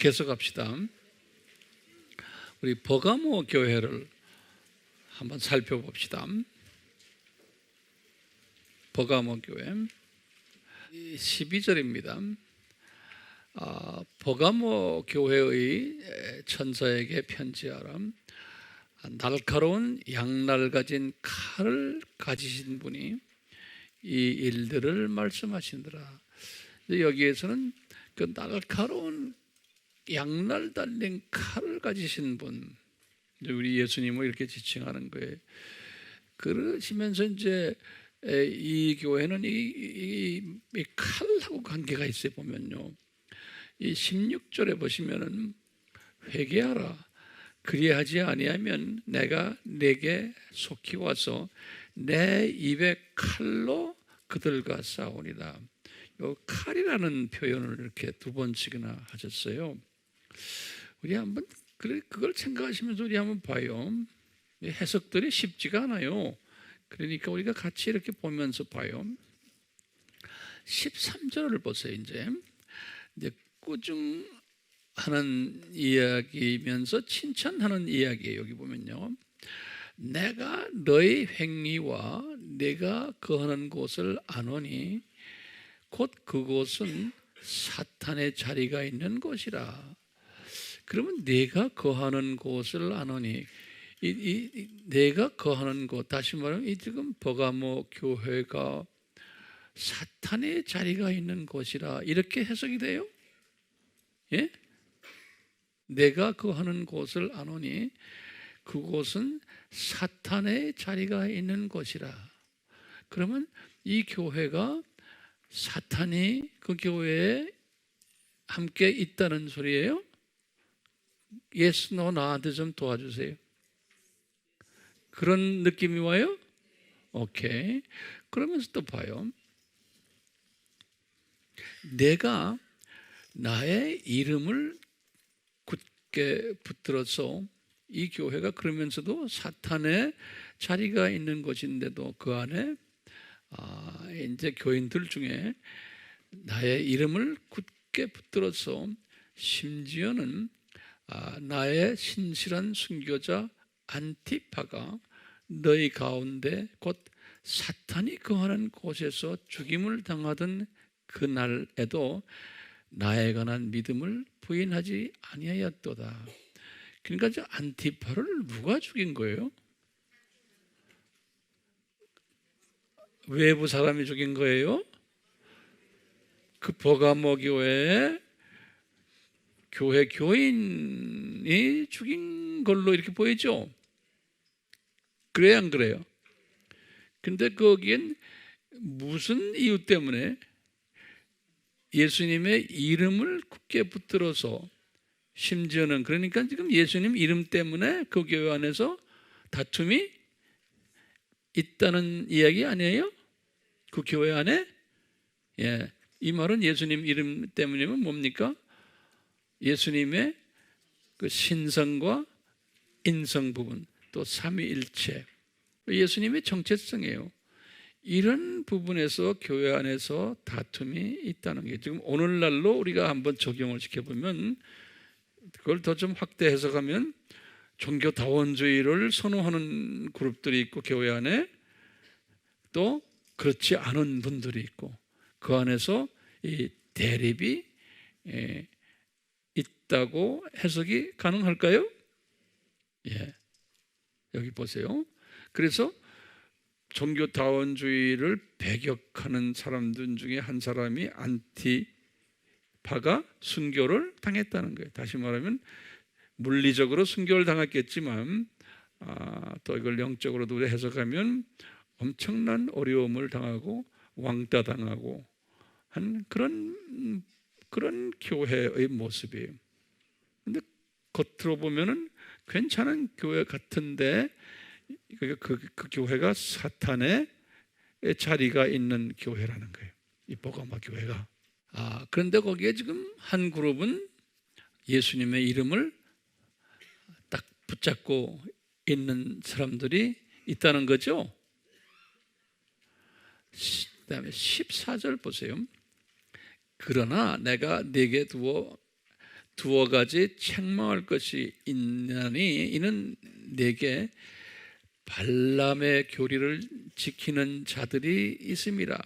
계속합시다. 우리 버가모 교회를 한번 살펴봅시다. 버가모 교회 12절입니다. 버가모 교회의 천사에게 편지하라. 날카로운 양날 가진 칼을 가지신 분이 이 일들을 말씀하시더라. 여기에서는 그 날카로운 양날 달린 칼을 가지신 분, 우리 예수님을 이렇게 지칭하는 거예요. 그러시면서 이제 이 교회는 이 칼하고 관계가 있어요. 보면요, 이 16절에 보시면은 회개하라. 그리하지 아니하면 내가 내게 속히 와서 내 입에 칼로 그들과 싸우리라. 요 칼이라는 표현을 이렇게 두 번씩이나 하셨어요. 우리 한번 그걸 생각하시면서 우리 한번 봐요. 해석들이 쉽지가 않아요. 그러니까 우리가 같이 이렇게 보면서 봐요. 13절을 보세요. 이제 꾸중하는 이야기면서 칭찬하는 이야기예요. 여기 보면요, 내가 너의 행위와 내가 거하는 곳을 아노니 곧 그곳은 사탄의 자리가 있는 곳이라. 그러면 내가 거하는 곳을 아노니, 내가 거하는 곳, 다시 말하면 이 지금 버가모 교회가 사탄의 자리가 있는 곳이라, 이렇게 해석이 돼요. 예? 내가 거하는 곳을 아노니 그곳은 사탄의 자리가 있는 곳이라. 그러면 이 교회가 사탄이 그 교회에 함께 있다는 소리예요? 예수, 너 나한테 좀 도와주세요. 그런 느낌이 와요? 오케이. 그러면서 또 봐요. 내가 나의 이름을 굳게 붙들어서, 이 교회가 그러면서도 사탄의 자리가 있는 곳인데도 그 안에 이제 교인들 중에 나의 이름을 굳게 붙들어서, 심지어는 나의 신실한 순교자 안티파가 너희 가운데 곧 사탄이 거하는 곳에서 죽임을 당하던 그날에도 나에 관한 믿음을 부인하지 아니하였도다. 그러니까 저 안티파를 누가 죽인 거예요? 외부 사람이 죽인 거예요? 그 버가모 교회 교인이 죽인 걸로 이렇게 보이죠? 그래요, 안 그래요? 근데 거기엔 무슨 이유 때문에 예수님의 이름을 굳게 붙들어서, 심지어는 그러니까 지금 예수님 이름 때문에 그 교회 안에서 다툼이 있다는 이야기 아니에요? 그 교회 안에? 예, 이 말은 예수님 이름 때문이면 뭡니까? 예수님의 그 신성과 인성 부분, 또 삼위일체, 예수님의 정체성이에요. 이런 부분에서 교회 안에서 다툼이 있다는 게, 지금 오늘날로 우리가 한번 적용을 시켜보면, 그걸 더 좀 확대 해석하면 종교다원주의를 선호하는 그룹들이 있고, 교회 안에 또 그렇지 않은 분들이 있고, 그 안에서 이 대립이 있다고 해석이 가능할까요? 예, 여기 보세요. 그래서 종교다원주의를 배격하는 사람들 중에 한 사람이 안티파가 순교를 당했다는 거예요. 다시 말하면 물리적으로 순교를 당했겠지만 또 이걸 영적으로도 해석하면 엄청난 어려움을 당하고 왕따 당하고 한 그런 교회의 모습이에요. 근데 겉으로 보면은 괜찮은 교회 같은데 그 교회가 사탄의 자리가 있는 교회라는 거예요, 이 버가모 교회가. 그런데 거기에 지금 한 그룹은 예수님의 이름을 딱 붙잡고 있는 사람들이 있다는 거죠. 그다음에 14절 보세요. 그러나 내가 네게 두어 가지 책망할 것이 있나니 이는 내게 발람의 교리를 지키는 자들이 있음이라.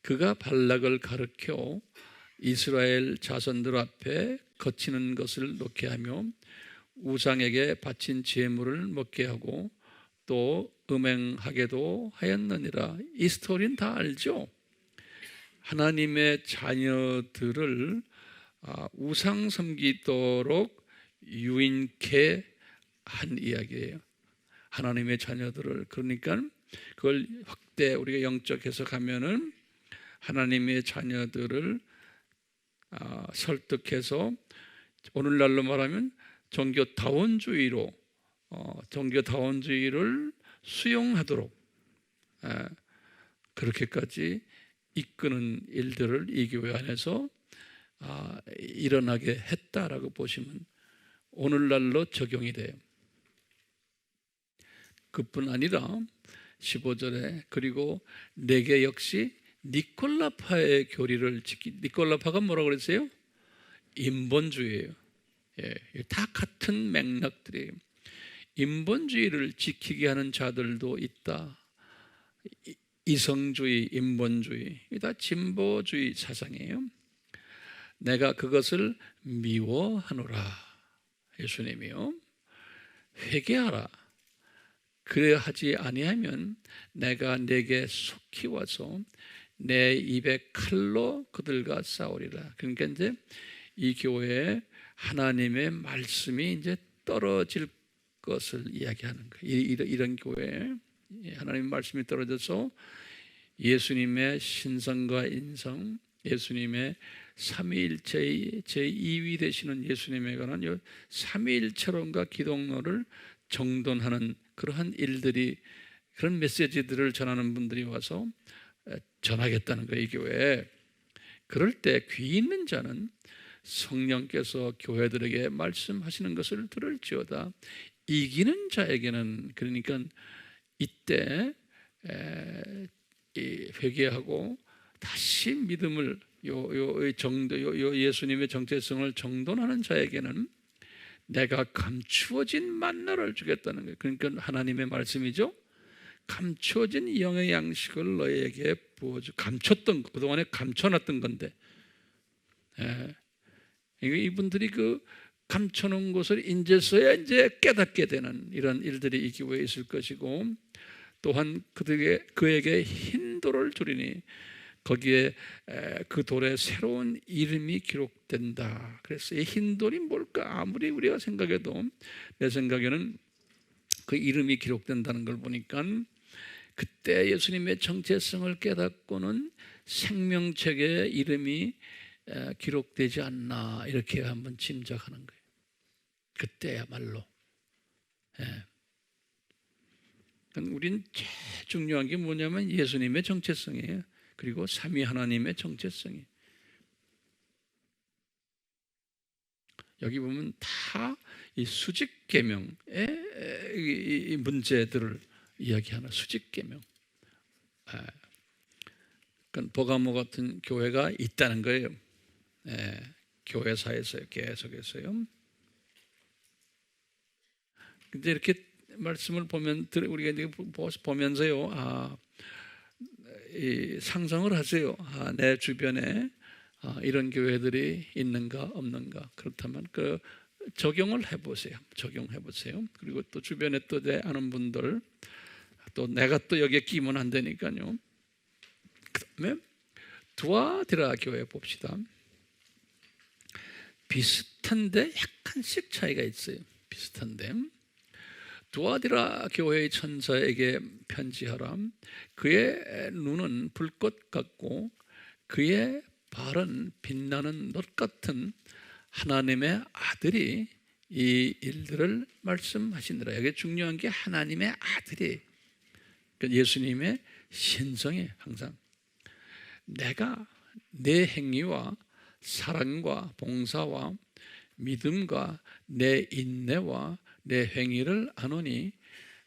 그가 발락을 가르쳐 이스라엘 자손들 앞에 거치는 것을 놓게 하며 우상에게 바친 제물을 먹게 하고 또 음행하게도 하였느니라. 이 스토리는 다 알죠? 하나님의 자녀들을 우상 섬기도록 유인케 한 이야기예요. 하나님의 자녀들을, 그러니까 그걸 확대 우리가 영적 해석하면은 하나님의 자녀들을 설득해서 오늘날로 말하면 종교다원주의로 종교다원주의를 수용하도록 그렇게까지 이끄는 일들을 이 교회 안에서 일어나게 했다라고 보시면 오늘날로 적용이 돼요. 그뿐 아니라 15절에 그리고 내게 역시 니콜라파의 교리를 니콜라파가 뭐라고 그랬어요? 인본주의예요. 다 같은 맥락들이에요. 인본주의를 지키게 하는 자들도 있다. 이성주의, 인본주의, 이 다 진보주의 사상이에요. 내가 그것을 미워하노라. 예수님이요, 회개하라. 그래야 하지 아니하면 내가 내게 속히 와서 내 입에 칼로 그들과 싸우리라. 그러니까 이제 이 교회에 하나님의 말씀이 이제 떨어질 것을 이야기하는 거예요. 이런 교회에 하나님의 말씀이 떨어져서 예수님의 신성과 인성, 예수님의 삼위일체의 제2위 되시는 예수님에 관한 삼위일체론과 기독론을 정돈하는 그러한 일들이, 그런 메시지들을 전하는 분들이 와서 전하겠다는 거예요, 이 교회에. 그럴 때 귀 있는 자는 성령께서 교회들에게 말씀하시는 것을 들을지어다. 이기는 자에게는, 그러니까 이때 회개하고 다시 믿음을 예수님의 정체성을 정돈하는 자에게는 내가 감추어진 만나를 주겠다는 거예요. 그러니까 하나님의 말씀이죠. 감추어진 영의 양식을 너에게 부어주. 감췄던 거, 그동안에 감춰놨던 건데, 이분들이 그 감춰놓은 것을 이제서야 이제 깨닫게 되는 이런 일들이 이 교회에 있을 것이고, 또한 그에게 흰 돌을 주리니 거기에 그 돌에 새로운 이름이 기록된다. 그래서 이 흰 돌이 뭘까? 아무리 우리가 생각해도, 내 생각에는 그 이름이 기록된다는 걸 보니까 그때 예수님의 정체성을 깨닫고는 생명책에 이름이 기록되지 않나, 이렇게 한번 짐작하는 거예요. 그때야말로. 우린 제일 중요한 게 뭐냐면 예수님의 정체성이에요. 그리고 삼위 하나님의 정체성이. 여기 보면 다 이 수직 계명의 이 문제들을 이야기하는 수직 계명. 그러니까 버가모 같은 교회가 있다는 거예요. 교회사에서 계속해서요. 근데 이렇게 말씀을 보면 우리가 보면서요, 상상을 하세요. 내 주변에 이런 교회들이 있는가 없는가. 그렇다면 그 적용을 해보세요. 적용해 보세요. 그리고 또 주변에 또 내 아는 분들, 또 내가 또 여기에 끼면 안 되니까요. 그다음에 두아디라 교회 봅시다. 비슷한데 약간씩 차이가 있어요. 비슷한데 두아디라 교회의 천사에게 편지하라. 그의 눈은 불꽃 같고 그의 발은 빛나는 놋 같은 하나님의 아들이 이 일들을 말씀하시느라. 여기 중요한 게 하나님의 아들이, 그러니까 예수님의 신성에 항상 내가 내 행위와 사랑과 봉사와 믿음과 내 인내와 내 행위를 아노니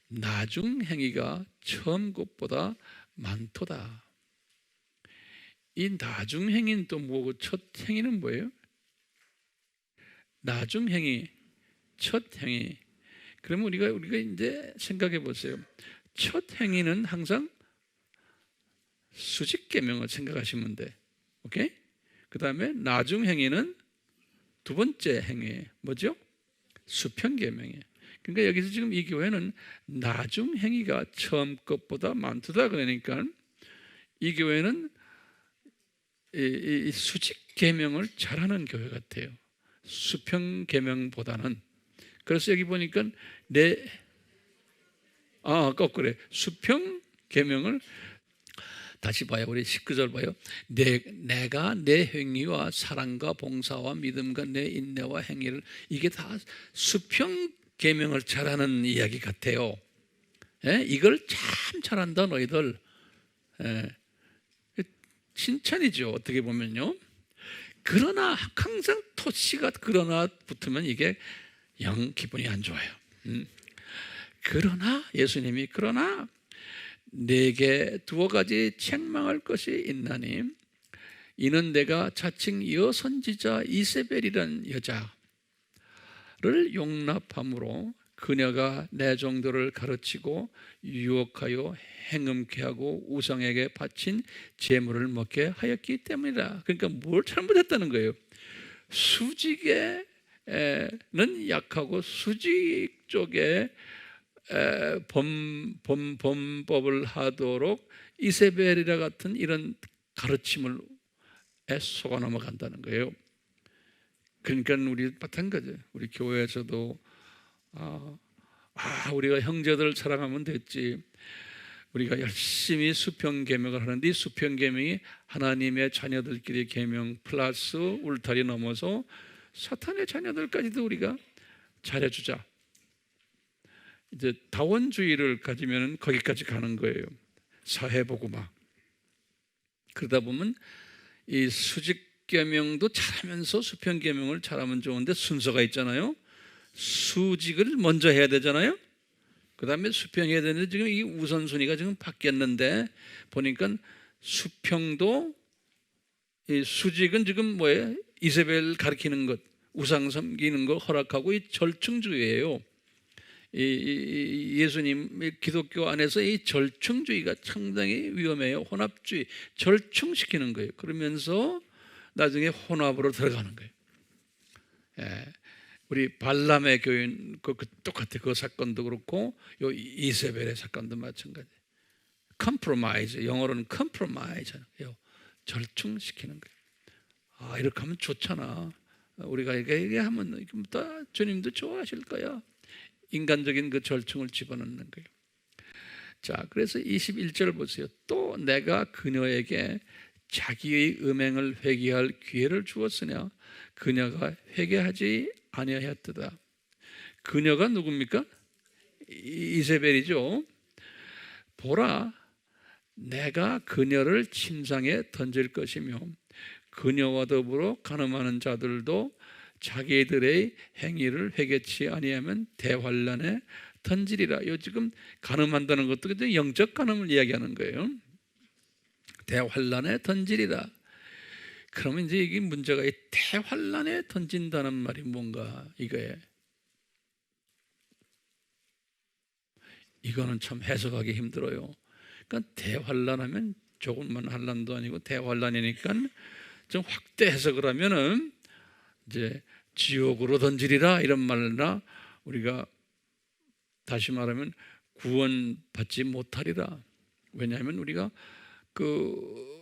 나중 행위가 처음 것보다 많도다. 이 나중 행위는 또 뭐고 첫 행위는 뭐예요? 나중 행위, 첫 행위. 그러면 우리가 이제 생각해 보세요. 첫 행위는 항상 수직 계명을 생각하시면 돼. 오케이? 그다음에 나중 행위는 두 번째 행위 뭐죠? 수평 계명이에요. 그러니까 여기서 지금 이 교회는 나중 행위가 처음 것보다 많다 그러니까 이 교회는 이 수직 계명을 잘하는 교회 같아요. 수평 계명보다는. 그래서 여기 보니까 거꾸로 수평 계명을 다시 봐요. 우리 19절 봐요. 내가 내 행위와 사랑과 봉사와 믿음과 내 인내와 행위를, 이게 다 수평 계명을 잘하는 이야기 같아요. 예? 이걸 참 잘한다 너희들. 예. 칭찬이죠, 어떻게 보면요. 그러나 항상 토시가 그러나 붙으면 이게 영 기분이 안 좋아요. 그러나 예수님이 그러나 내게 두어 가지 책망할 것이 있나니 이는 내가 자칭 여선지자 이세벨이란 여자를 용납함으로 그녀가 내 종들을 가르치고 유혹하여 행음케 하고 우상에게 바친 제물을 먹게 하였기 때문이다. 그러니까 뭘 잘못했다는 거예요. 수직에는 약하고 수직 쪽에 범법을 하도록 이세벨이라 같은 이런 가르침을 속아 넘어간다는 거예요. 그러니까 우리 마찬가지예요. 우리 교회에서도 우리가 형제들을 사랑하면 됐지. 우리가 열심히 수평 계명을 하는데 이 수평 계명이 하나님의 자녀들끼리 계명 플러스 울타리 넘어서 사탄의 자녀들까지도 우리가 잘해주자. 이제 다원주의를 가지면 거기까지 가는 거예요. 사회보고막. 그러다 보면 이 수직 계명도 잘하면서 수평 계명을 잘하면 좋은데 순서가 있잖아요. 수직을 먼저 해야 되잖아요. 그 다음에 수평해야 되는데 지금 이 우선순위가 지금 바뀌었는데 보니까 수평도 이 수직은 지금 뭐예요? 이세벨 가리키는 것, 우상 섬기는 걸 허락하고 이 절충주의예요. 예수님 기독교 안에서 이 절충주의가 상당히 위험해요. 혼합주의, 절충시키는 거예요. 그러면서 나중에 혼합으로 들어가는 거예요. 예. 우리 발람의 교인 똑같아. 그 사건도 그렇고 요 이세벨의 사건도 마찬가지. 컴프로마이즈, 영어로는 컴프로마이즈예요. 절충시키는 거예요. 이렇게 하면 좋잖아. 우리가 이게 하면 주님도 좋아하실 거야. 인간적인 그 절충을 집어넣는 거예요. 자, 그래서 21절 보세요. 또 내가 그녀에게 자기의 음행을 회개할 기회를 주었으나 그녀가 회개하지 아니하였도다. 그녀가 누굽니까? 이세벨이죠. 보라, 내가 그녀를 침상에 던질 것이며 그녀와 더불어 간음하는 자들도 자기들의 행위를 회개치 아니하면 대환란에 던지리라. 요 지금 간음한다는 것도 영적 간음을 이야기하는 거예요. 대환란에 던지리라. 그러면 이제 이게 문제가 이 대환란에 던진다는 말이 뭔가 이거에 이거는 참 해석하기 힘들어요. 그러니까 대환란하면 조금만 환란도 아니고 대환란이니까 좀 확대 해석을 하면은 이제 지옥으로 던지리라 이런 말이나 우리가 다시 말하면 구원받지 못하리라. 왜냐하면 우리가 그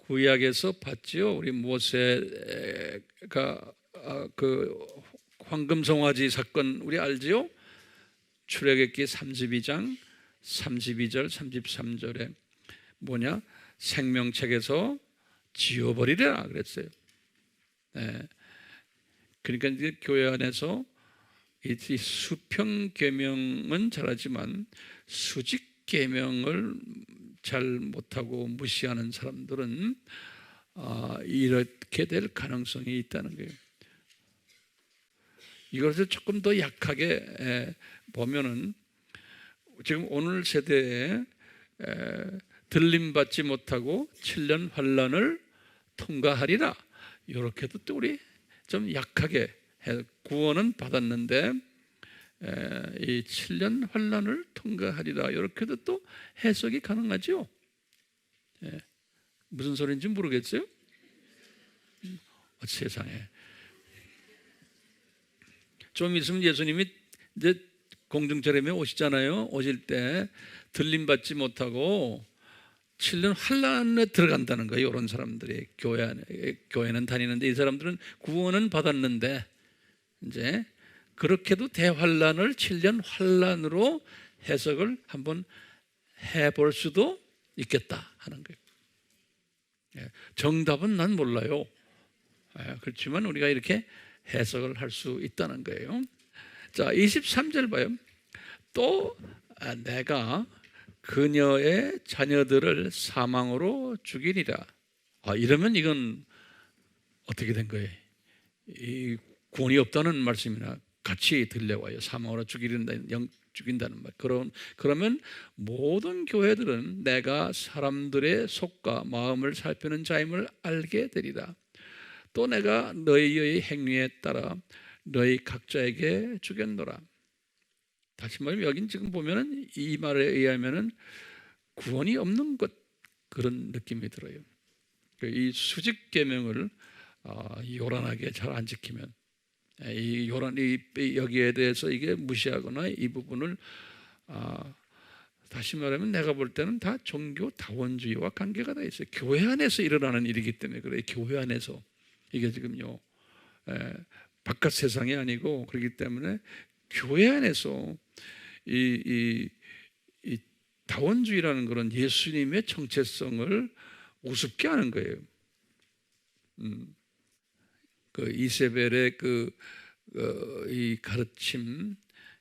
구약에서 봤지요. 우리 모세가 그 황금송아지 사건 우리 알지요? 출애굽기 32장 32절 33절에 뭐냐? 생명책에서 지워버리라 그랬어요. 네. 그러니까 이제 교회 안에서 이 수평 계명은 잘하지만 수직 계명을 잘 못하고 무시하는 사람들은 이렇게 될 가능성이 있다는 거예요. 이것을 조금 더 약하게 보면은 지금 오늘 세대에 들림받지 못하고 7년 환란을 통과하리라. 이렇게도 또 우리 좀 약하게 구원은 받았는데 이 7년 환난을 통과하리라. 이렇게도 또 해석이 가능하죠. 무슨 소리인지 모르겠어요. 세상에. 좀 있으면 예수님이 이제 공중절임에 오시잖아요. 오실 때 들림받지 못하고 7년 환난에 들어간다는 거예요. 이런 사람들이 교회는 다니는데 이 사람들은 구원은 받았는데 이제 그렇게도 대환란을 7년 환란으로 해석을 한번 해볼 수도 있겠다 하는 거예요. 정답은 난 몰라요. 그렇지만 우리가 이렇게 해석을 할 수 있다는 거예요. 자, 23절 봐요. 또 내가 그녀의 자녀들을 사망으로 죽이리라. 이러면 이건 어떻게 된 거예요? 이 구원이 없다는 말씀이나 같이 들려와요. 사망으로 죽인다는 말. 그러면 모든 교회들은 내가 사람들의 속과 마음을 살피는 자임을 알게 되리라. 또 내가 너희의 행위에 따라 너희 각자에게 주겠노라. 다시 말하면 여긴 지금 보면은 이 말에 의하면은 구원이 없는 것 그런 느낌이 들어요. 이 수직 계명을 요란하게 잘 안 지키면 여기에 대해서 이게 무시하거나 이 부분을 다시 말하면 내가 볼 때는 다 종교 다원주의와 관계가 다 있어요. 교회 안에서 일어나는 일이기 때문에 그래요. 교회 안에서 이게 지금요 바깥 세상이 아니고 그렇기 때문에 교회 안에서 이 다원주의라는 그런 예수님의 정체성을 우습게 하는 거예요. 그 이세벨의 이 가르침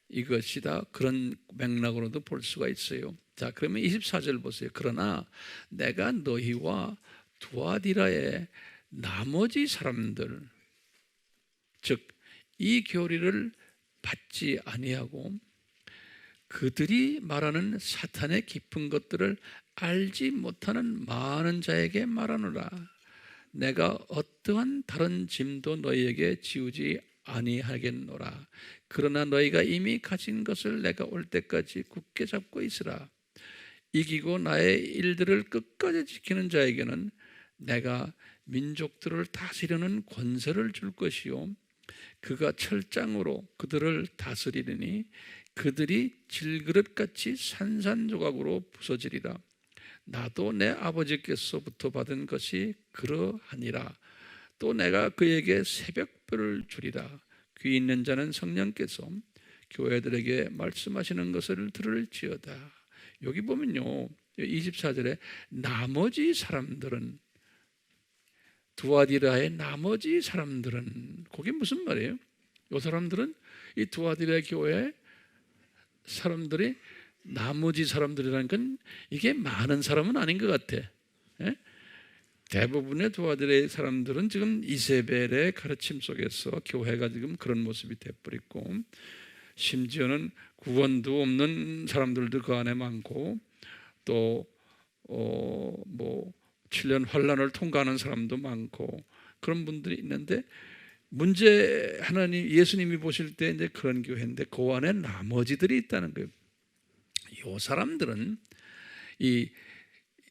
이것이 다 그런 맥락으로도 볼 수가 있어요. 자, 그러면 24절 보세요. 그러나 내가 너희와 두아디라의 나머지 사람들, 즉 이 교리를 받지 아니하고 그들이 말하는 사탄의 깊은 것들을 알지 못하는 많은 자에게 말하노라. 내가 어떠한 다른 짐도 너희에게 지우지 아니하겠노라. 그러나 너희가 이미 가진 것을 내가 올 때까지 굳게 잡고 있으라. 이기고 나의 일들을 끝까지 지키는 자에게는 내가 민족들을 다스리는 권세를 줄 것이요 그가 철장으로 그들을 다스리리니 그들이 질그릇같이 산산조각으로 부서지리라. 나도 내 아버지께서부터 받은 것이 그러하니라. 또 내가 그에게 새벽별을 주리라. 귀 있는 자는 성령께서 교회들에게 말씀하시는 것을 들을지어다. 여기 보면요 24절에 나머지 사람들은 두아디라의 나머지 사람들은 그게 무슨 말이에요? 이 사람들은 이 두아디라 교회 사람들이 나머지 사람들이라는 건 이게 많은 사람은 아닌 것 같아. 대부분의 두아디라의 사람들은 지금 이세벨의 가르침 속에서 교회가 지금 그런 모습이 돼버리고 심지어는 구원도 없는 사람들도 그 안에 많고 또 7년 환란을 통과하는 사람도 많고 그런 분들이 있는데 문제 예수님이 보실 때 이제 그런 교회인데 그 안에 나머지들이 있다는 거예요. 이 사람들은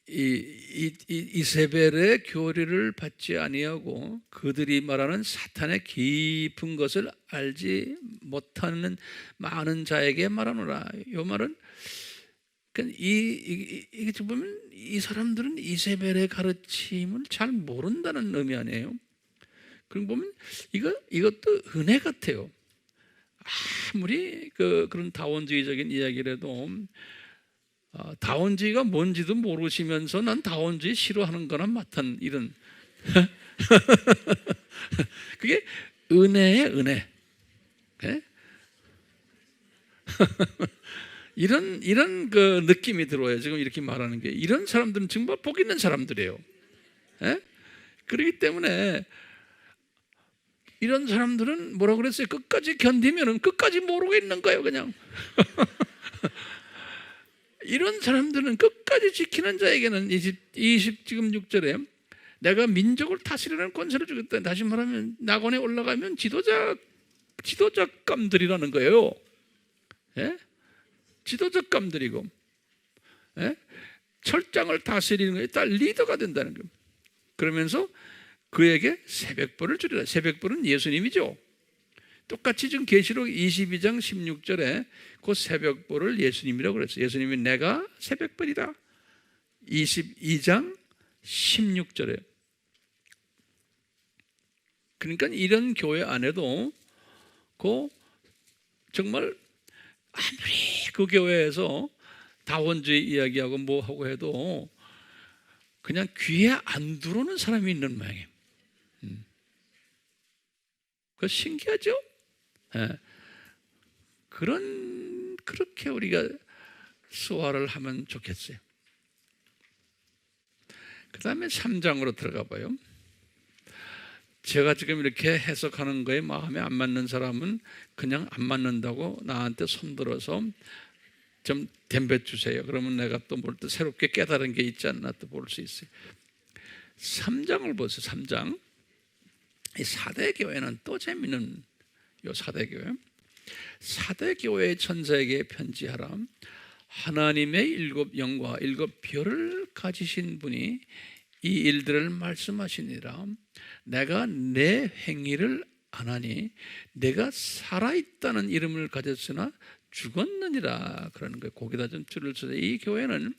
이세벨의 교리를 받지 아니하고 그들이 말하는 사탄의 깊은 것을 알지 못하는 많은 자에게 말하노라. 이 말은 이게 보면 이 사람들은 이세벨의 가르침을 잘 모른다는 의미 아니에요? 그럼 보면 이것도 은혜 같아요. 아무리 그런 다원주의적인 이야기라도 다원주의가 뭔지도 모르시면서 난 다원주의 싫어하는 거나 마찬 이런 그게 은혜의 은혜. 네? 이런 그 느낌이 들어요. 지금 이렇게 말하는 게 이런 사람들은 정말 복 있는 사람들이에요. 네? 그렇기 때문에 이런 사람들은 뭐라 그랬어요? 끝까지 견디면은 끝까지 모르고 있는 거예요, 그냥. 이런 사람들은 끝까지 지키는 자에게는 26절에 내가 민족을 다스리는 권세를 주겠다. 다시 말하면 낙원에 올라가면 지도자 지도자감들이라는 거예요. 예? 지도자감들이고, 예? 철장을 다스리는 거에 딱 리더가 된다는 거예요. 그러면서 그에게 새벽벌을 주리라. 새벽벌은 예수님이죠. 똑같이 지금 계시록 22장 16절에 그 새벽벌을 예수님이라고 그랬어요. 예수님이 내가 새벽벌이다. 22장 16절에. 그러니까 이런 교회 안에도 그 정말 아무리 그 교회에서 다원주의 이야기하고 뭐 하고 해도 그냥 귀에 안 들어오는 사람이 있는 모양이에요. 그 신기하죠? 예. 그렇게 우리가 수화를 하면 좋겠어요. 그 다음에 3장으로 들어가 봐요. 제가 지금 이렇게 해석하는 거에 마음에 안 맞는 사람은 그냥 안 맞는다고 나한테 손들어서 좀 덤벼 주세요. 그러면 내가 또 뭘 또 새롭게 깨달은 게 있지 않나 또 볼 수 있어요. 3장을 보세요. 3장. 이 사대 교회는 또 재미있는 요 사대 교회. 사대 교회의 천사에게 편지하라. 하나님의 7 영과 7 별을 가지신 분이 이 일들을 말씀하시니라. 내가 내 행위를 안 하니 내가 살아있다는 이름을 가졌으나 죽었느니라. 그러는 거예요. 거기다 좀 줄을 서서 이 교회는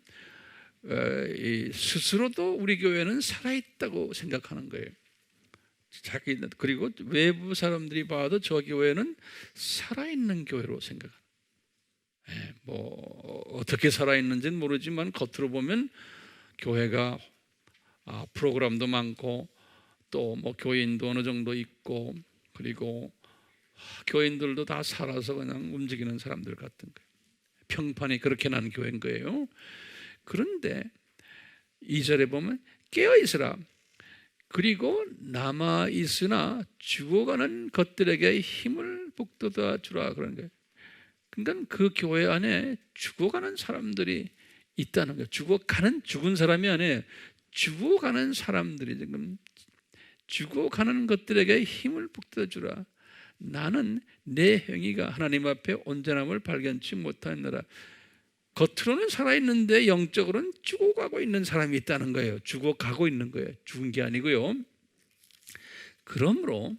스스로도 우리 교회는 살아있다고 생각하는 거예요. 그리고 외부 사람들이 봐도 저 교회는 살아있는 교회로 생각합니다. 뭐 어떻게 살아있는지는 모르지만 겉으로 보면 교회가 프로그램도 많고 또 뭐 교인도 어느 정도 있고 그리고 교인들도 다 살아서 그냥 움직이는 사람들 같은 거예요. 평판이 그렇게 난 교회인 거예요. 그런데 2절에 보면 깨어있으라. 그리고 남아있으나 죽어가는 것들에게 힘을 북돋아 주라. 그런 거예요. 그러니까 그 교회 안에 죽어가는 사람들이 있다는 거예요. 죽은 사람이 아니에요. 죽어가는 사람들이 지금 죽어가는 것들에게 힘을 북돋아 주라. 나는 내 행위가 하나님 앞에 온전함을 발견치 못하느라. 겉으로는 살아있는데 영적으로는 죽어가고 있는 사람이 있다는 거예요. 죽어가고 있는 거예요. 죽은 게 아니고요. 그러므로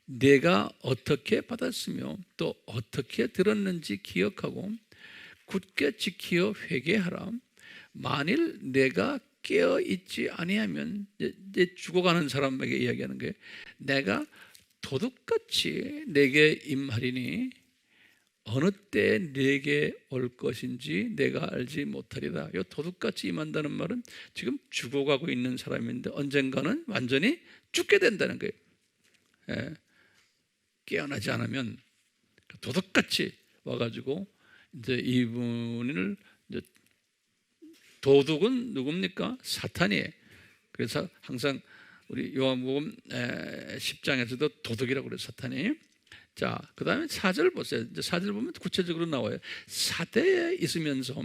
내가 어떻게 받았으며 또 어떻게 들었는지 기억하고 굳게 지키어 회개하라. 만일 내가 깨어있지 아니하면, 이제 죽어가는 사람에게 이야기하는 거예요. 내가 도둑같이 내게 임하리니 어느 때 내게 올 것인지 내가 알지 못하리라. 이 도둑같이 임한다는 말은 지금 죽어가고 있는 사람인데 언젠가는 완전히 죽게 된다는 거예요. 깨어나지 않으면 도둑같이 와가지고 이제 이분을 이제 도둑은 누굽니까? 사탄이에요. 그래서 항상 우리 요한복음 10장에서도 도둑이라고 그래요. 사탄이. 자, 그 다음에 4절 보세요. 이제 4절 보면 구체적으로 나와요. 사대에 있으면서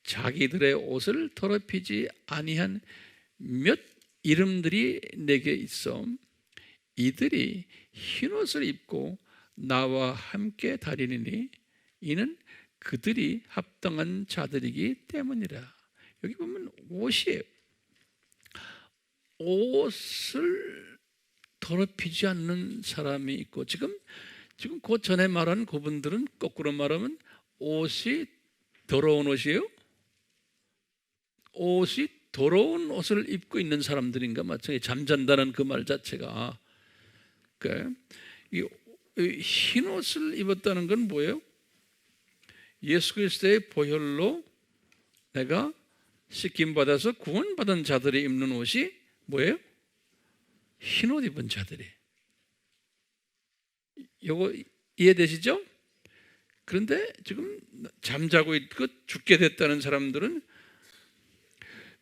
자기들의 옷을 더럽히지 아니한 몇 이름들이 내게 있어. 이들이 흰옷을 입고 나와 함께 다니니 이는 그들이 합당한 자들이기 때문이라. 여기 보면 옷이에요. 옷을 더럽히지 않는 사람이 있고, 지금 그 전에 말한 그분들은 거꾸로 말하면 옷이 더러운 옷이에요. 옷이 더러운 옷을 입고 있는 사람들인가 마찬가지. 잠잔다는 그 말 자체가, 그러니까 이 흰 옷을 입었다는 건 뭐예요? 예수 그리스도의 보혈로 내가 씻김 받아서 구원받은 자들이 입는 옷이 뭐예요? 흰옷 입은 자들이. 이거 이해되시죠? 그런데 지금 잠자고 있고 죽게 됐다는 사람들은,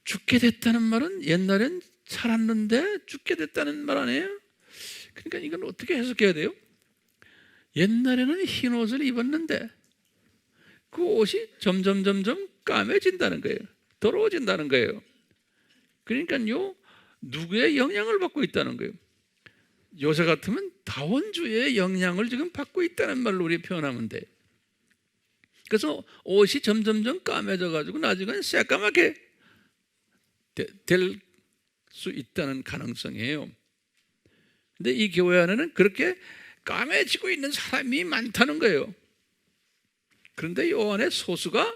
죽게 됐다는 말은 옛날엔 살았는데 죽게 됐다는 말 아니에요? 그러니까 이건 어떻게 해석해야 돼요? 옛날에는 흰 옷을 입었는데 그 옷이 점점 까매진다는 거예요. 더러워진다는 거예요. 그러니까요, 누구의 영향을 받고 있다는 거예요? 요새 같으면 다원주의의 영향을 지금 받고 있다는 말로 우리 표현하면 돼. 그래서 옷이 점점점 까매져 가지고 나중에는 새까맣게 될 수 있다는 가능성이에요. 근데 이 교회 안에는 그렇게 까매지고 있는 사람이 많다는 거예요. 그런데 이 안에 소수가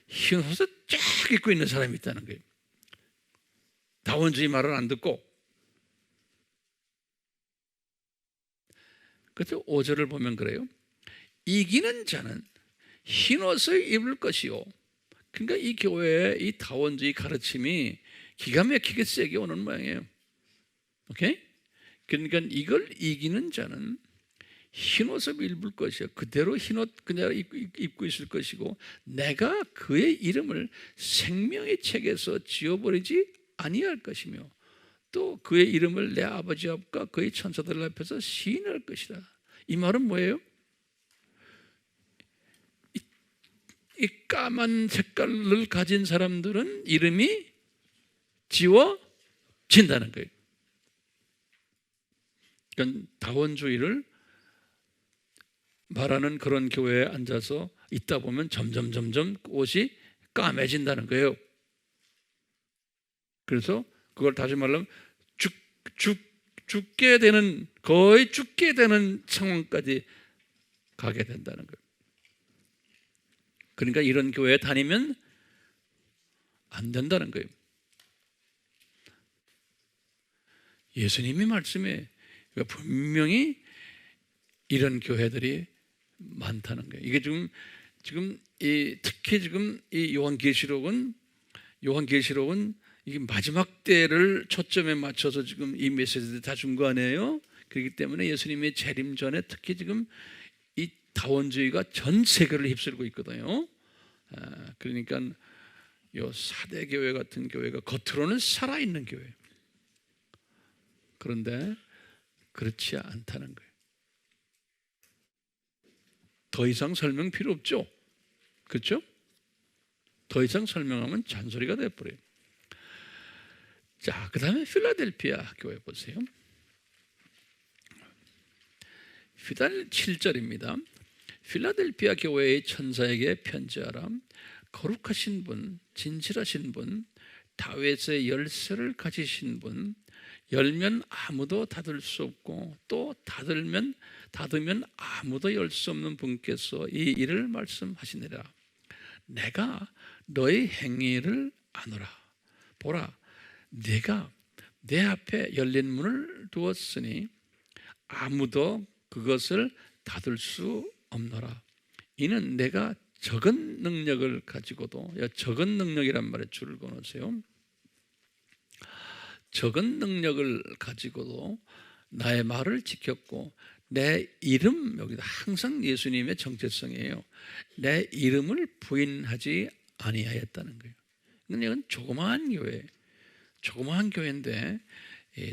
흰 옷을 쫙 입고 있는 사람이 있다는 거예요. 다원주의 말을 안 듣고. 그래서 5절을 보면 그래요. 이기는 자는 흰 옷을 입을 것이요. 그러니까 이 교회의 이 다원주의 가르침이 기가 막히게 세게 오는 모양이에요. 오케이? 그러니까 이걸 이기는 자는 흰 옷을 입을 것이요. 그대로 흰 옷 그냥 입고 있을 것이고, 내가 그의 이름을 생명의 책에서 지워버리지 아니할 것이며, 또 그의 이름을 내 아버지 앞과 그의 천사들 앞에서 시인할 것이다. 이 말은 뭐예요? 이 까만 색깔을 가진 사람들은 이름이 지워진다는 거예요. 그러니까 다원주의를 말하는 그런 교회에 앉아서 있다 보면 점점 옷이 까매진다는 거예요. 그래서 그걸 다시 말하면 죽게 되는, 거의 죽게 되는 상황까지 가게 된다는 거예요. 그러니까 이런 교회에 다니면 안 된다는 거예요. 예수님이 말씀에 분명히 이런 교회들이 많다는 거예요. 이게 지금 특히 지금 이 요한계시록은 이게 마지막 때를 초점에 맞춰서 지금 이 메시지를 다 준 거 아니에요? 그렇기 때문에 예수님의 재림 전에 특히 지금 이 다원주의가 전 세계를 휩쓸고 있거든요. 그러니까 요 사대 교회 같은 교회가 겉으로는 살아있는 교회, 그런데 그렇지 않다는 거예요. 더 이상 설명 필요 없죠? 그렇죠? 더 이상 설명하면 잔소리가 돼버려요. 자, 그 다음에 필라델피아 교회 보세요. 7절입니다. 필라델피아 교회의 천사에게 편지하라. 거룩하신 분, 진실하신 분, 다윗의 열쇠를 가지신 분, 열면 아무도 닫을 수 없고 또 닫으면 아무도 열 수 없는 분께서 이 일을 말씀하시니라. 내가 너의 행위를 아노라. 보라, 내가 내 앞에 열린 문을 두었으니 아무도 그것을 닫을 수 없노라. 이는 내가 적은 능력을 가지고도, 적은 능력이란 말에 줄을 그어놓으세요. 적은 능력을 가지고도 나의 말을 지켰고 내 이름, 여기다 항상 예수님의 정체성이에요. 내 이름을 부인하지 아니하였다는 거예요. 이건 조그마한 교회인데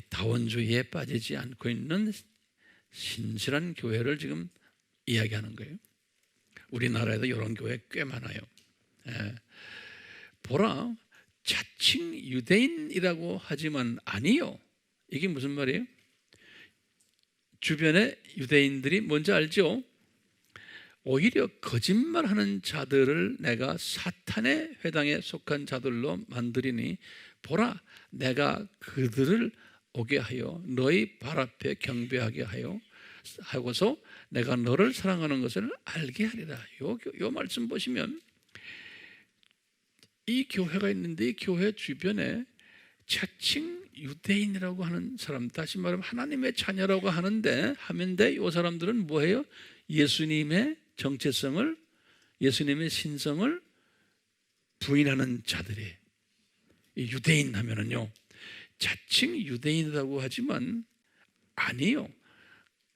다원주의에 빠지지 않고 있는 신실한 교회를 지금 이야기하는 거예요. 우리나라에도 이런 교회 꽤 많아요. 보라, 자칭 유대인이라고 하지만 아니요. 이게 무슨 말이에요? 주변에 유대인들이 뭔지 알죠? 오히려 거짓말하는 자들을 내가 사탄의 회당에 속한 자들로 만드리니 보라, 내가 그들을 오게 하여 너희 발 앞에 경배하게 하고서 내가 너를 사랑하는 것을 알게 하리라. 요 말씀 보시면 이 교회가 있는데 이 교회 주변에 자칭 유대인이라고 하는 사람, 다시 말하면 하나님의 자녀라고 하는데 이 사람들은 뭐예요? 예수님의 정체성을, 예수님의 신성을 부인하는 자들이에요. 유대인 하면은요, 자칭 유대인이라고 하지만 아니요,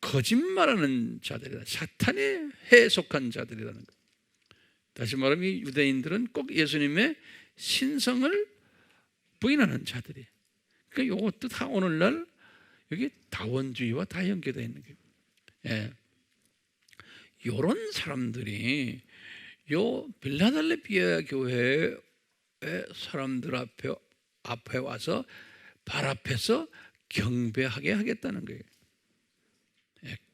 거짓말하는 자들이라, 사탄의 해에 속한 자들이라는 거예요. 다시 말하면 이 유대인들은 꼭 예수님의 신성을 부인하는 자들이에요. 그러니까 이것도 다 오늘날 여기 다원주의와 다 연계되어 있는 거예요. 이런 사람들이 요 빌라델피아 교회의 사람들 앞에 와서 발 앞에서 경배하게 하겠다는 거예요.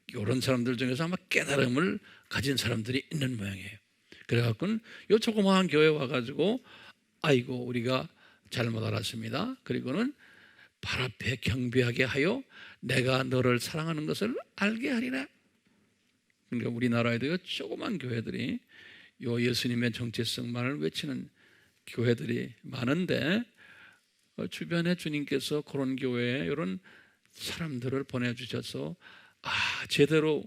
이런 사람들 중에서 아마 깨달음을 가진 사람들이 있는 모양이에요. 그래갖고는 요 조그마한 교회 와가지고 아이고 우리가 잘못 알았습니다. 그리고는 발 앞에 경배하게 하여 내가 너를 사랑하는 것을 알게 하리라. 그러니까 우리나라에도 요 조그만 교회들이 요 예수님의 정체성만을 외치는 교회들이 많은데 주변에 주님께서 그런 교회에 이런 사람들을 보내주셔서 제대로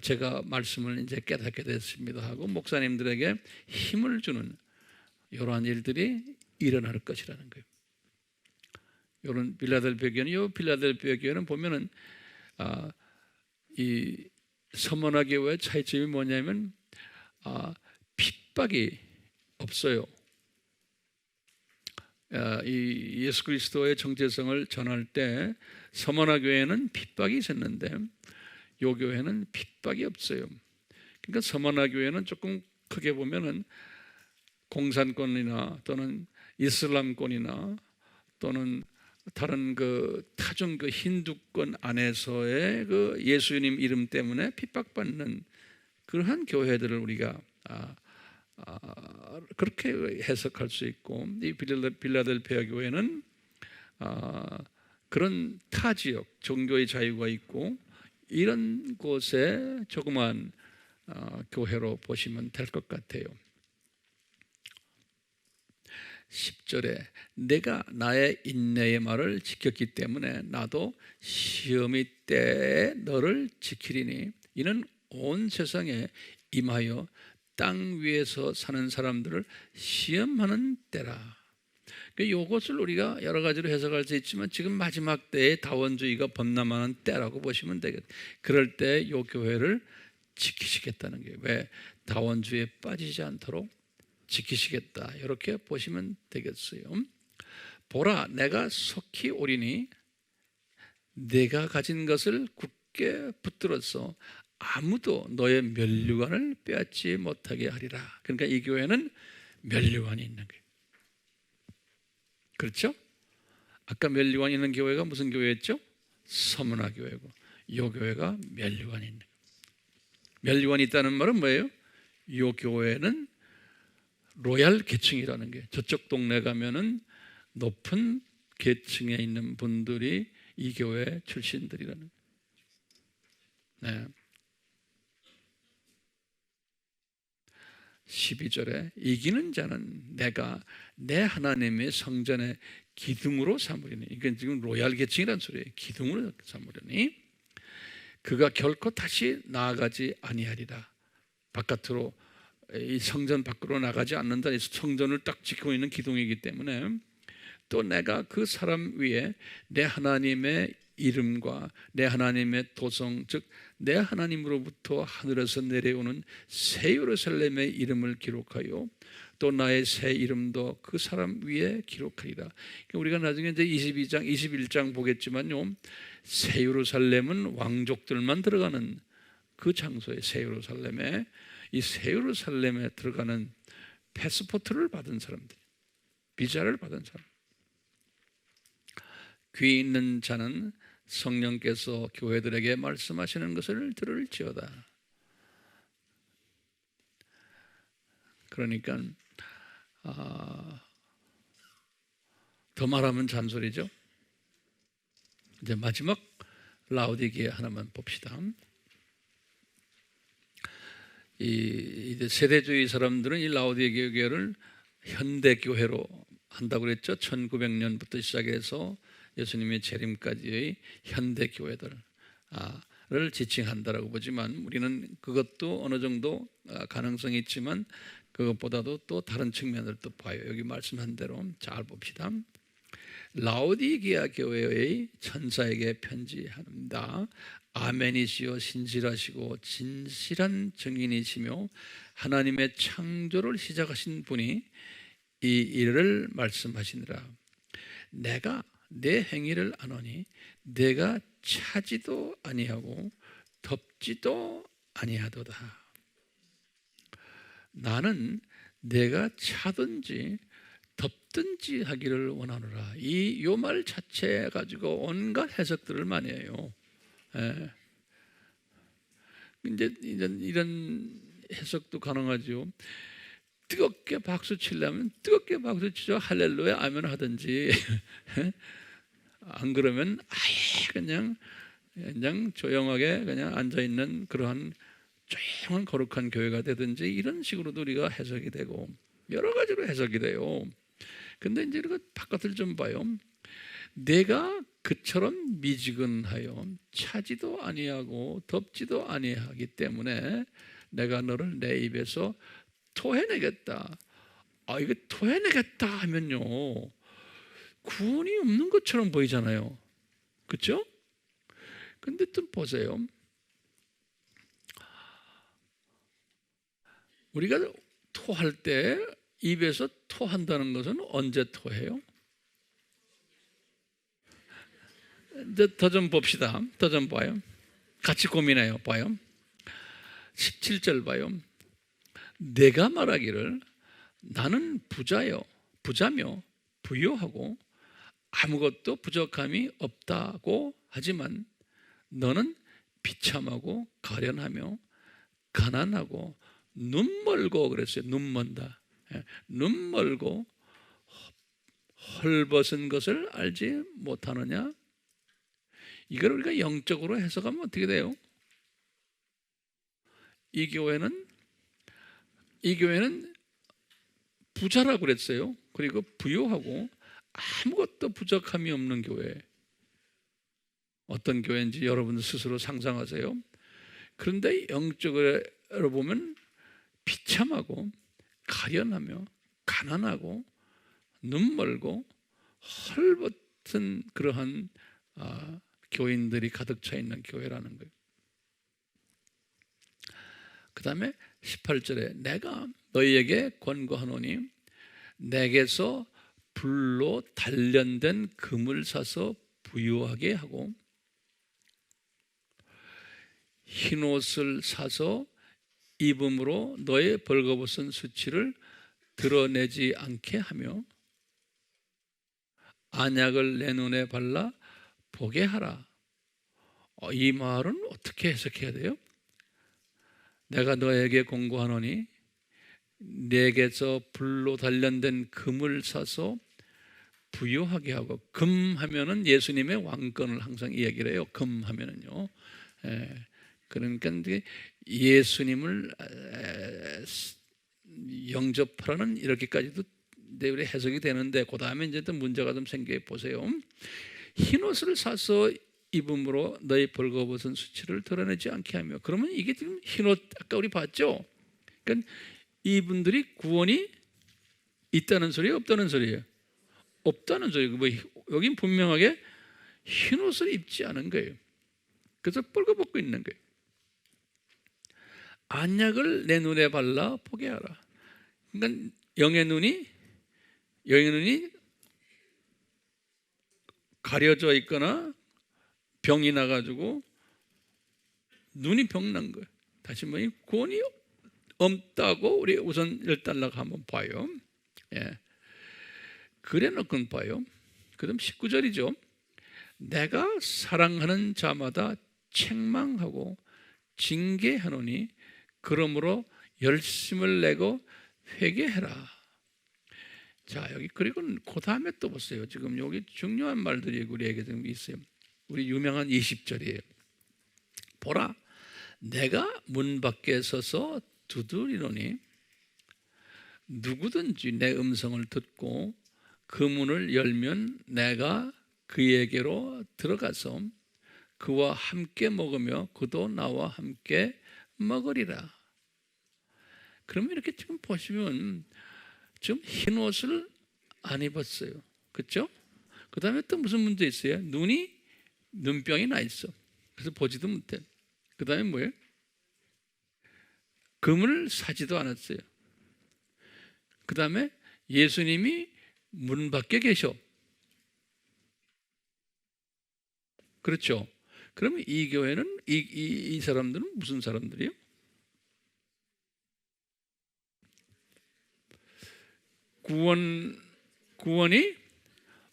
제가 말씀을 이제 깨닫게 됐습니다 하고 목사님들에게 힘을 주는 이러한 일들이 일어날 것이라는 거예요. 이런 빌라델피아 교회는, 이 빌라델피아 교회는 보면은 이 서머나 교회의 차이점이 뭐냐면 핍박이 없어요. 이 예수 그리스도의 정체성을 전할 때 서머나 교회는 핍박이 있었는데 이 교회는 핍박이 없어요. 그러니까 서머나 교회는 조금 크게 보면은 공산권이나 또는 이슬람권이나 또는 다른 그 타종 그 힌두권 안에서의 그 예수님 이름 때문에 핍박받는 그러한 교회들을 우리가 그렇게 해석할 수 있고, 이 빌라델피아 교회는 그런 타 지역 종교의 자유가 있고 이런 곳에 조그만 교회로 보시면 될 것 같아요. 10절에 내가 나의 인내의 말을 지켰기 때문에 나도 시험의 때에 너를 지키리니 이는 온 세상에 임하여 땅 위에서 사는 사람들을 시험하는 때라. 이것을 우리가 여러 가지로 해석할 수 있지만 지금 마지막 때에 다원주의가 범람하는 때라고 보시면 되겠다. 그럴 때 이 교회를 지키시겠다는 게, 왜 다원주의에 빠지지 않도록 지키시겠다, 이렇게 보시면 되겠어요. 보라, 내가 속히 오리니 내가 가진 것을 굳게 붙들어서 아무도 너의 면류관을 빼앗지 못하게 하리라. 그러니까 이 교회는 면류관이 있는 거예요. 그렇죠? 아까 면류관이 있는 교회가 무슨 교회였죠? 서문화 교회고, 이 교회가 면류관이 있는 거예요. 면류관이 있다는 말은 뭐예요? 이 교회는 로얄 계층이라는 게, 저쪽 동네 가면은 높은 계층에 있는 분들이 이 교회 출신들이라는 거예요. 네. 12절에 이기는 자는 내가 내 하나님의 성전의 기둥으로 삼으리니, 이건 지금 로얄 계층이라는 소리예요. 기둥으로 삼으리니 그가 결코 다시 나아가지 아니하리라. 바깥으로, 이 성전 밖으로 나가지 않는다. 성전을 딱 지키고 있는 기둥이기 때문에, 또 내가 그 사람 위에 내 하나님의 이름과 내 하나님의 도성, 즉 내 하나님으로부터 하늘에서 내려오는 새 예루살렘의 이름을 기록하여 또 나의 새 이름도 그 사람 위에 기록하리라. 우리가 나중에 이제 22장, 21장 보겠지만요, 새 예루살렘은 왕족들만 들어가는 그 장소에, 새 예루살렘에, 이 새 예루살렘에 들어가는 패스포트를 받은 사람들, 비자를 받은 사람. 귀 있는 자는 성령께서 교회들에게 말씀하시는 것을 들을지어다. 그러니까 더 말하면 잔소리죠. 이제 마지막 라오디게아 하나만 봅시다. 이 세대주의 사람들은 이 라오디게아 교회를 현대 교회로 한다고 그랬죠. 1900년부터 시작해서 예수님의 재림까지의 현대 교회들을 지칭한다라고 보지만, 우리는 그것도 어느 정도 가능성이 있지만 그것보다도 또 다른 측면을 또 봐요. 여기 말씀한 대로 잘 봅시다. 라오디게아 교회의 천사에게 편지합니다. 아멘이시여 신실하시고 진실한 증인이시며 하나님의 창조를 시작하신 분이 이 일을 말씀하시니라. 내가 내 행위를 아노니 내가 차지도 아니하고 덮지도 아니하도다. 나는 내가 차든지 덮든지 하기를 원하노라. 이 말 자체 가지고 온갖 해석들을 많이 해요. 이제 이런 해석도 가능하죠. 뜨겁게 박수 치려면 뜨겁게 박수 치죠. 할렐루야 아멘 하든지. 안 그러면 아예 그냥 조용하게 그냥 앉아 있는 그러한 조용한 거룩한 교회가 되든지 이런 식으로도 우리가 해석이 되고 여러 가지로 해석이 돼요. 근데 이제 이거 바깥을 좀 봐요. 내가 그처럼 미지근하여 차지도 아니하고 덥지도 아니하기 때문에 내가 너를 내 입에서 토해내겠다. 이거 토해내겠다 하면요, 구원이 없는 것처럼 보이잖아요. 그렇죠? 근데 또 보세요. 우리가 토할 때 입에서 토한다는 것은 언제 토해요? 이제 더 좀 봅시다. 더 좀 봐요. 같이 고민해요. 봐요. 17절 봐요. 내가 말하기를 나는 부자며 부유하고 아무것도 부족함이 없다고 하지만 너는 비참하고 가련하며 가난하고 눈멀고 그랬어요. 눈먼다. 눈멀고 헐벗은 것을 알지 못하느냐? 이걸 우리가 영적으로 해석하면 어떻게 돼요? 이 교회는 부자라고 그랬어요. 그리고 부유하고 아무것도 부족함이 없는 교회. 어떤 교회인지 여러분 스스로 상상하세요. 그런데 영적으로 보면 비참하고 가련하며 가난하고 눈멀고 헐벗은 그러한 교인들이 가득 차 있는 교회라는 거예요. 그 다음에 18절에 내가 너희에게 권고하노니 내게서 불로 단련된 금을 사서 부유하게 하고 흰옷을 사서 입음으로 너의 벌거벗은 수치를 드러내지 않게 하며 안약을 내 눈에 발라 보게 하라. 이 말은 어떻게 해석해야 돼요? 내가 너에게 권고하노니 내게서 불로 단련된 금을 사서 부유하게 하고, 금 하면은 예수님의 왕권을 항상 이야기를 해요. 금 하면은요. 그러니까 예수님을 영접하라는 이렇게까지도 우리 해석이 되는데, 그 다음에 이제 또 문제가 좀 생겨 보세요. 흰옷을 사서 입음으로 너희 벌거벗은 수치를 드러내지 않게 하며. 그러면 이게 지금 흰옷 아까 우리 봤죠? 그러니까 이분들이 구원이 있다는 소리예요, 없다는 소리예요? 없다는 소리고, 뭐 여긴 분명하게 흰옷을 입지 않은 거예요. 그래서 뻘거벗고 있는 거예요. 안약을 내 눈에 발라 보게 하라. 그러니까 영의 눈이 가려져 있거나 병이 나가지고 눈이 병난 거예요. 다시 말해 구원이 없다고 우리 우선 일단락 한번 봐요. 그래 놓고 봐요. 그 다음 19절이죠. 내가 사랑하는 자마다 책망하고 징계하노니 그러므로 열심을 내고 회개해라. 자, 여기 그리고 그 다음에 또 보세요. 지금 여기 중요한 말들이 우리에게 좀 있어요. 우리 유명한 20절이에요. 보라, 내가 문 밖에 서서 두드리노니 누구든지 내 음성을 듣고 그 문을 열면 내가 그에게로 들어가서 그와 함께 먹으며 그도 나와 함께 먹으리라. 그러면 이렇게 지금 보시면 지금 흰 옷을 안 입었어요. 그렇죠? 그 다음에 또 무슨 문제 있어요? 눈병이 나 있어. 그래서 보지도 못해. 그 다음에 뭐예요? 금을 사지도 않았어요. 그 다음에 예수님이 문 밖에 계셔. 그렇죠? 그러면 이 교회는 이 사람들은 무슨 사람들이에요? 구원이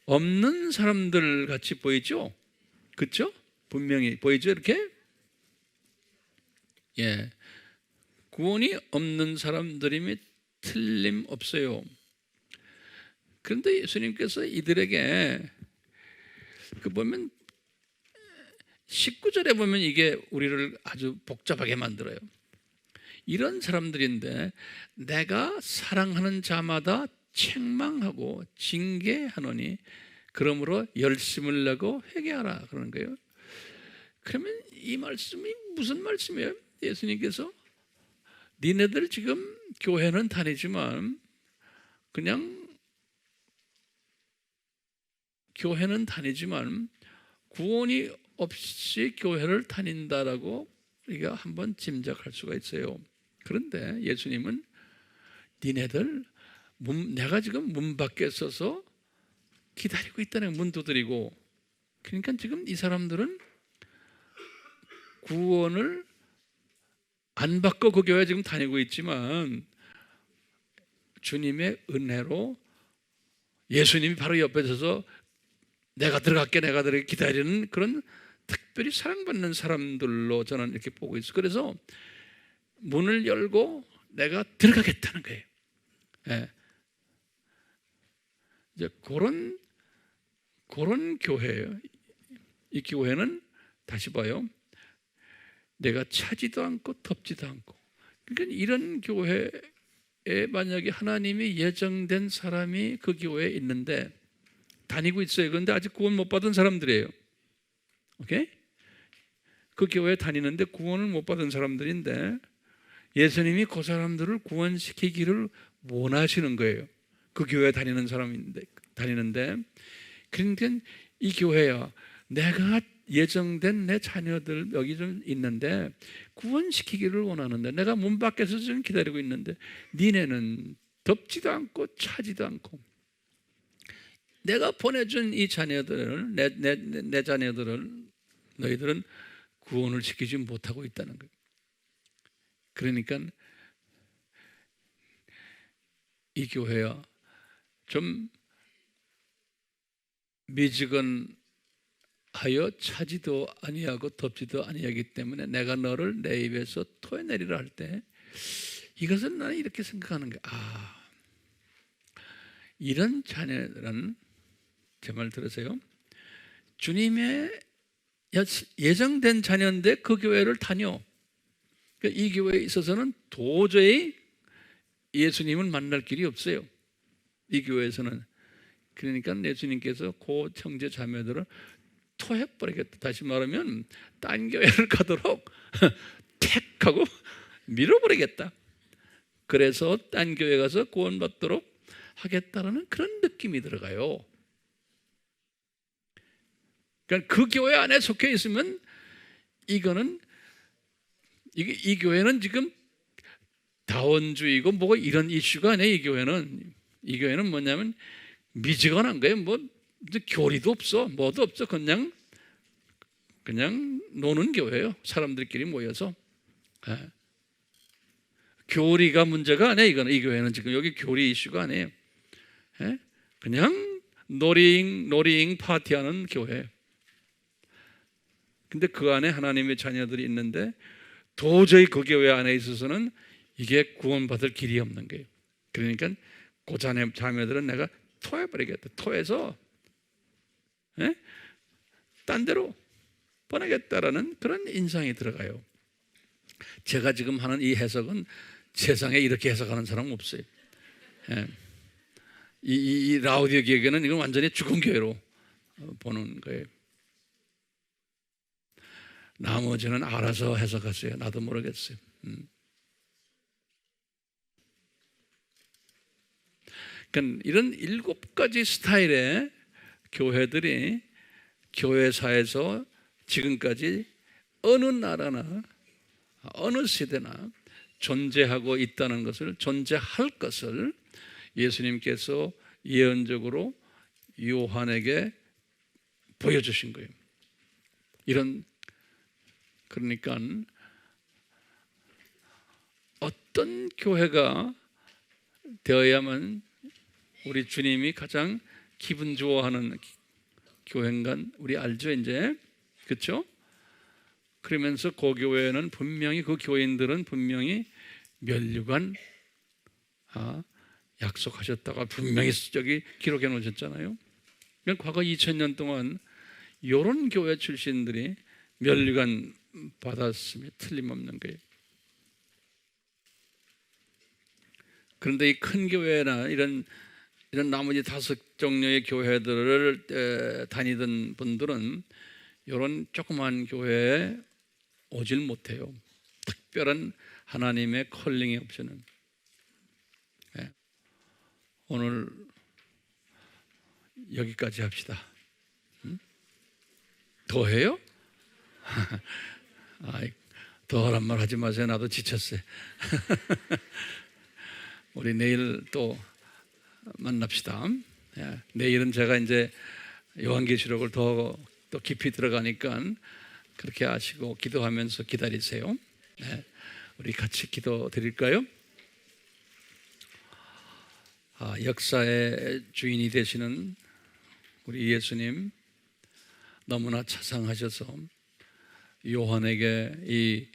없는 사람들 같이 보이죠? 그렇죠? 분명히 보이죠? 이렇게? 예, 구원이 없는 사람들임이 틀림없어요. 그런데 예수님께서 이들에게 그 보면 19절에 보면 이게 우리를 아주 복잡하게 만들어요. 이런 사람들인데 내가 사랑하는 자마다 책망하고 징계하노니 그러므로 열심을 내고 회개하라 그러는 거예요. 그러면 이 말씀이 무슨 말씀이에요? 예수님께서 니네들 지금 교회는 다니지만 그냥 교회는 다니지만 구원이 없이 교회를 다닌다라고 우리가 한번 짐작할 수가 있어요. 그런데 예수님은 니네들 내가 지금 문 밖에 서서 기다리고 있다는 문 두드리고, 그러니까 지금 이 사람들은 구원을 안 받고 그 교회에 지금 다니고 있지만 주님의 은혜로 예수님이 바로 옆에 서서 내가 들어갈게 기다리는 그런 특별히 사랑받는 사람들로 저는 이렇게 보고 있어요. 그래서 문을 열고 내가 들어가겠다는 거예요. 예. 이제 그런 교회예요. 이 교회는 다시 봐요. 내가 차지도 않고 덮지도 않고. 그러니까 이런 교회에 만약에 하나님이 예정된 사람이 그 교회에 있는데 다니고 있어요. 그런데 아직 구원 못 받은 사람들이에요. 오케이? 그 교회에 다니는데 구원을 못 받은 사람들인데 예수님이 그 사람들을 구원시키기를 원하시는 거예요. 그 교회에 다니는 사람인데 다니는데, 그러니까 이 교회야, 내가 예정된 내 자녀들 여기 좀 있는데 구원시키기를 원하는데 내가 문 밖에서 지금 기다리고 있는데 니네는 덮지도 않고 차지도 않고, 내가 보내준 이 자녀들을 내 자녀들을 너희들은 구원을 시키지 못하고 있다는 거예요. 그러니까 이 교회야, 좀 미지근하여 차지도 아니하고 덮지도 아니하기 때문에 내가 너를 내 입에서 토해내리라 할 때, 이것은 나는 이렇게 생각하는 거야. 이런 자녀들은, 제 말 들으세요, 주님의 예정된 자녀인데 그 교회를 다녀. 이 교회에 있어서는 도저히 예수님을 만날 길이 없어요. 이 교회에서는. 그러니까 예수님께서 그 형제 자매들을 토해버리겠다. 다시 말하면 딴 교회를 가도록 택하고 밀어버리겠다. 그래서 딴 교회 가서 구원받도록 하겠다라는 그런 느낌이 들어가요. 그러니까 그 교회 안에 속해 있으면 이거는 이 교회는 지금 다원주의고 뭐고 이런 이슈가 아니에요. 이 교회는 뭐냐면 미지근한 거예요. 뭐 교리도 없어, 뭐도 없어. 그냥 노는 교회예요. 사람들끼리 모여서. 교리가 문제가 아니에요. 이 교회는 지금 여기 교리 이슈가 아니에요. 그냥 놀이잉 파티하는 교회. 근데 그 안에 하나님의 자녀들이 있는데 도저히 그 교회 안에 있어서는 이게 구원받을 길이 없는 거예요. 그러니까 그 자매들은 내가 토해버리겠다. 토해서 딴 데로 보내겠다라는 그런 인상이 들어가요. 제가 지금 하는 이 해석은 세상에 이렇게 해석하는 사람은 없어요. 이 라우디오 교회는 이건 완전히 죽은 교회로 보는 거예요. 나머지는 알아서 해석하세요. 나도 모르겠어요. 그러니까 이런 7가지 스타일의 교회들이 교회사에서 지금까지 어느 나라나 어느 시대나 존재하고 있다는 것을, 존재할 것을 예수님께서 예언적으로 요한에게 보여주신 거예요. 그러니까 어떤 교회가 되어야만 우리 주님이 가장 기분 좋아하는 교회인가 우리 알죠 이제, 그렇죠? 그러면서 그 교회는 분명히 그 교인들은 분명히 면류관 약속하셨다가 분명히 저기 기록해 놓으셨잖아요. 그러니까 과거 2000년 동안 이런 교회 출신들이 면류관 받았으면 틀림없는 거예요. 그런데 이 큰 교회나 이런 나머지 5 종류의 교회들을 다니던 분들은 이런 조그만 교회에 오질 못해요. 특별한 하나님의 컬링이 없이는. 오늘 여기까지 합시다. 더 해요? 더 하란 말 하지 마세요. 나도 지쳤어요. 우리 내일 또 만납시다. 내일은 제가 이제 요한계시록을 더 깊이 들어가니까 그렇게 하시고 기도하면서 기다리세요. 우리 같이 기도 드릴까요? 역사의 주인이 되시는 우리 예수님, 너무나 자상하셔서 요한에게 이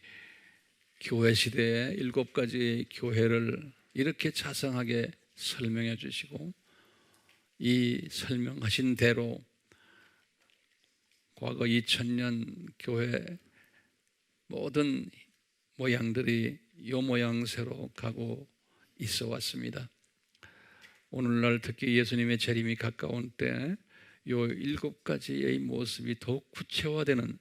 교회 시대의 7가지 교회를 이렇게 자상하게 설명해 주시고, 이 설명하신 대로 과거 2000년 교회 모든 모양들이 요 모양새로 가고 있어 왔습니다. 오늘날 특히 예수님의 재림이 가까운 때 요 7가지의 모습이 더욱 구체화되는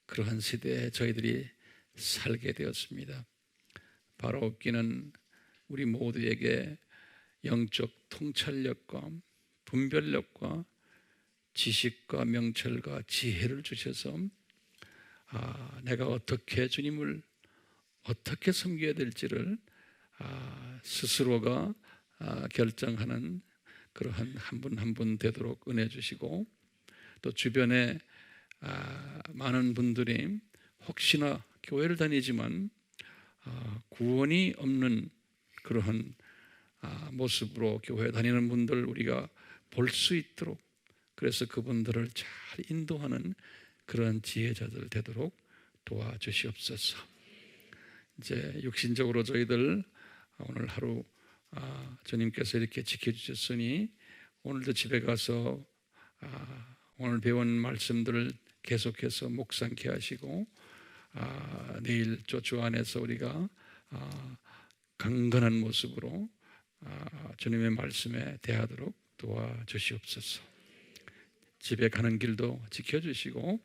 그러한 시대에 저희들이 살게 되었습니다. 바로 없기는 우리 모두에게 영적 통찰력과 분별력과 지식과 명철과 지혜를 주셔서 내가 어떻게 주님을 어떻게 섬겨야 될지를 스스로가 결정하는 그러한 한 분 한 분 되도록 은혜 주시고, 또 주변에 많은 분들이 혹시나 교회를 다니지만 구원이 없는 그러한 모습으로 교회 다니는 분들 우리가 볼 수 있도록, 그래서 그분들을 잘 인도하는 그런 지혜자들 되도록 도와주시옵소서. 이제 육신적으로 저희들 오늘 하루 주님께서 이렇게 지켜주셨으니 오늘도 집에 가서 오늘 배운 말씀들을 계속해서 묵상케 하시고 내일 주 안에서 우리가 강건한 모습으로 주님의 말씀에 대하도록 도와주시옵소서. 집에 가는 길도 지켜주시고,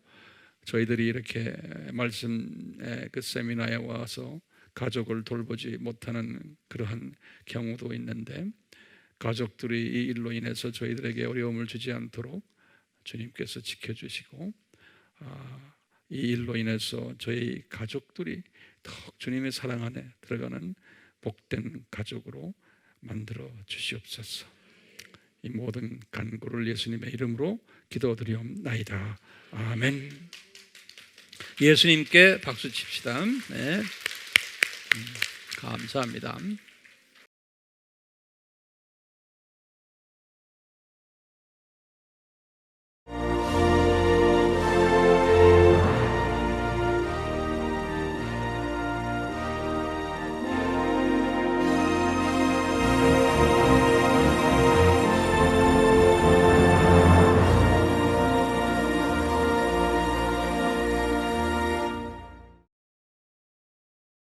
저희들이 이렇게 말씀의 그 세미나에 와서 가족을 돌보지 못하는 그러한 경우도 있는데, 가족들이 이 일로 인해서 저희들에게 어려움을 주지 않도록 주님께서 지켜주시고, 이 일로 인해서 저희 가족들이 더욱 주님의 사랑 안에 들어가는 복된 가족으로 만들어 주시옵소서. 이 모든 간구를 예수님의 이름으로 기도드리옵나이다. 아멘. 예수님께 박수 칩시다. 네. 감사합니다.